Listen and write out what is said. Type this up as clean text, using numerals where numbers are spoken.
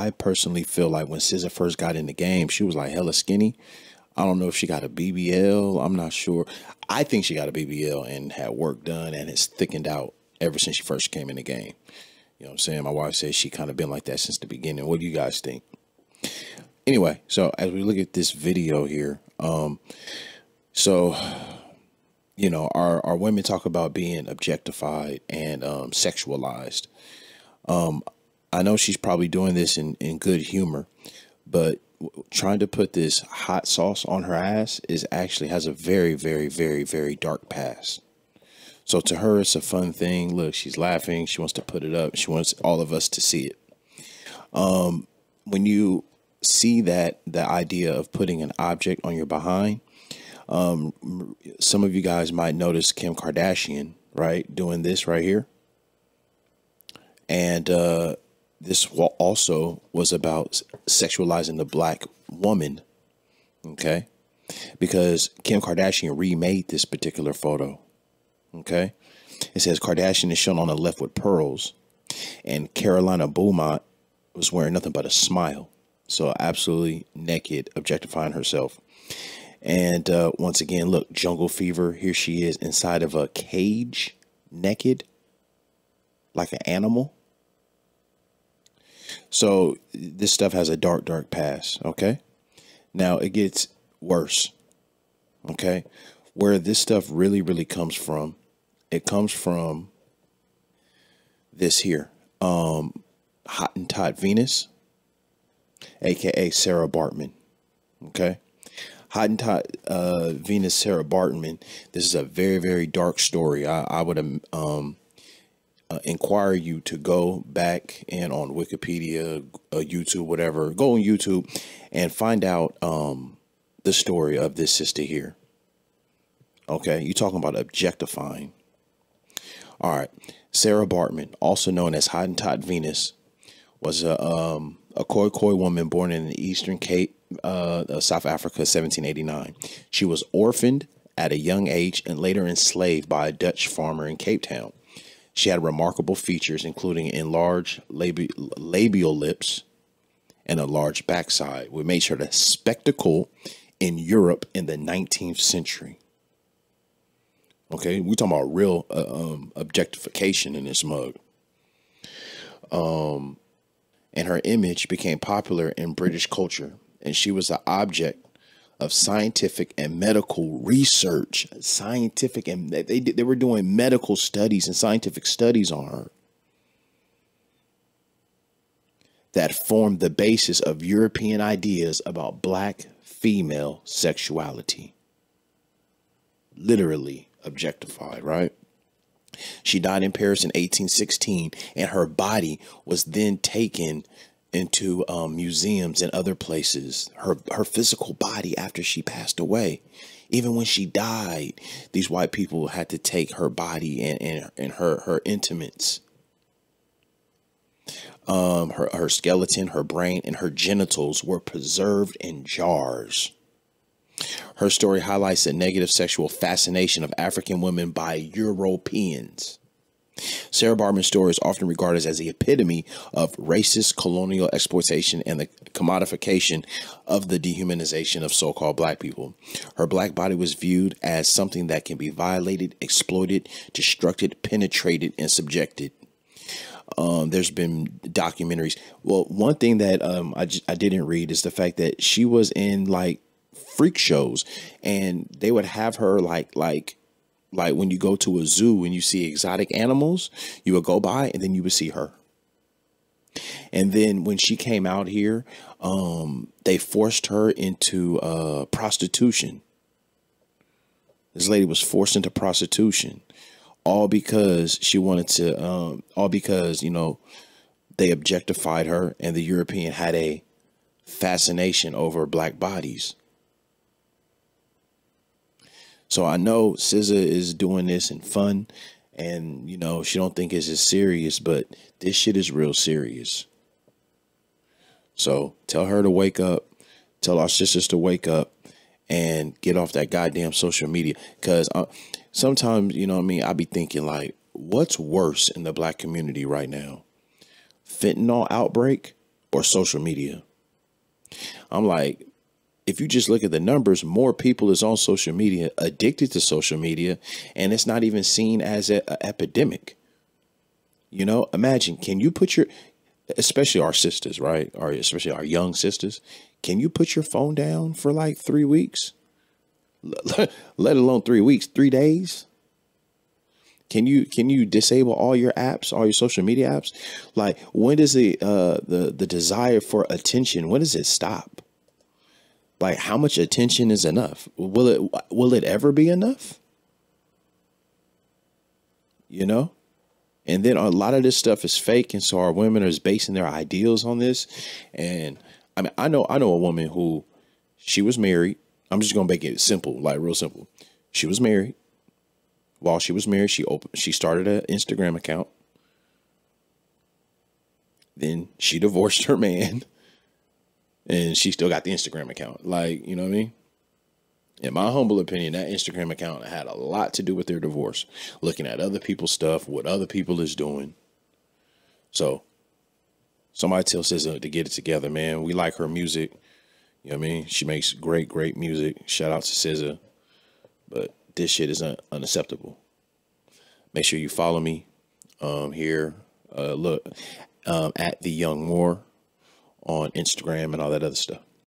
I personally feel like when SZA first got in the game, she was like hella skinny. I don't know if she got a BBL. I'm not sure. I think she got a BBL and had work done and has thickened out ever since she first came in the game. You know what I'm saying? My wife says she kind of been like that since the beginning. What do you guys think? Anyway, so as we look at this video here, so, you know, our women talk about being objectified and sexualized. I know she's probably doing this in good humor, but trying to put this hot sauce on her ass is actually has a very, very, very, very dark past. So to her, it's a fun thing. Look, she's laughing. She wants to put it up. She wants all of us to see it. When you see that, the idea of putting an object on your behind, some of you guys might notice Kim Kardashian, right, doing this right here. And this also was about sexualizing the black woman, okay? Because Kim Kardashian remade this particular photo, okay? It says Kardashian is shown on the left with pearls, and Carolina Beaumont was wearing nothing but a smile. So absolutely naked, objectifying herself. And once again, look, jungle fever. Here she is inside of a cage, naked, like an animal. So this stuff has a dark, dark past. OK, now it gets worse. OK, where this stuff really, really comes from. It comes from this here. Hottentot Venus, aka Sara Baartman. OK, Hottentot Venus, Sara Baartman. This is a very, very dark story. I would inquire you to go back and on Wikipedia, YouTube, whatever. Go on YouTube and find out the story of this sister here. OK, you're talking about objectifying. All right. Sara Baartman, also known as Hottentot Venus, was a Khoi woman born in the Eastern Cape, South Africa, 1789. She was orphaned at a young age and later enslaved by a Dutch farmer in Cape Town. She had remarkable features, including enlarged labial lips and a large backside, which made her the spectacle in Europe in the 19th century. Okay, we're talking about real objectification in this mug. And her image became popular in British culture, and she was the object of scientific and medical research. Scientific, and they were doing medical studies and scientific studies on her that formed the basis of European ideas about black female sexuality. Literally objectified, right? She died in Paris in 1816, and her body was then taken into museums and other places. Her physical body after she passed away. Even when she died, these white people had to take her body and her intimates. Her skeleton, her brain, and her genitals were preserved in jars. Her story highlights the negative sexual fascination of African women by Europeans. Sara Baartman's story is often regarded as the epitome of racist colonial exploitation and the commodification of the dehumanization of so-called black people. Her black body was viewed as something that can be violated, exploited, destructed, penetrated, and subjected. There's been documentaries. Well, one thing that I didn't read is the fact that she was in like freak shows, and they would have her like when you go to a zoo and you see exotic animals, you would go by and then you would see her. And then when she came out here, they forced her into prostitution. This lady was forced into prostitution, all because she wanted to, all because, you know, they objectified her, and the European had a fascination over black bodies. So I know SZA is doing this in fun, and, you know, she don't think it's as serious, but this shit is real serious. So tell her to wake up. Tell our sisters to wake up and get off that goddamn social media. Because sometimes, you know what I mean, I be thinking like, what's worse in the black community right now? Fentanyl outbreak or social media. I'm like, if you just look at the numbers, more people is on social media, addicted to social media, and it's not even seen as an epidemic. You know, imagine, can you put your, especially our sisters, right? Or especially our young sisters, can you put your phone down for like 3 weeks? Let alone 3 weeks, 3 days? Can you disable all your apps, all your social media apps? Like, when does the desire for attention, when does it stop? Like, how much attention is enough? Will it ever be enough? You know? And then a lot of this stuff is fake. And so our women are basing their ideals on this. And I mean, I know a woman who, she was married. I'm just going to make it simple, like real simple. She was married. While she was married, she started an Instagram account. Then she divorced her man. And she still got the Instagram account. Like, you know what I mean? In my humble opinion, that Instagram account had a lot to do with their divorce. Looking at other people's stuff, what other people is doing. So somebody tell SZA to get it together, man. We like her music. You know what I mean? She makes great, great music. Shout out to SZA. But this shit is unacceptable. Make sure you follow me here. Look, at The Young Moore on Instagram and all that other stuff.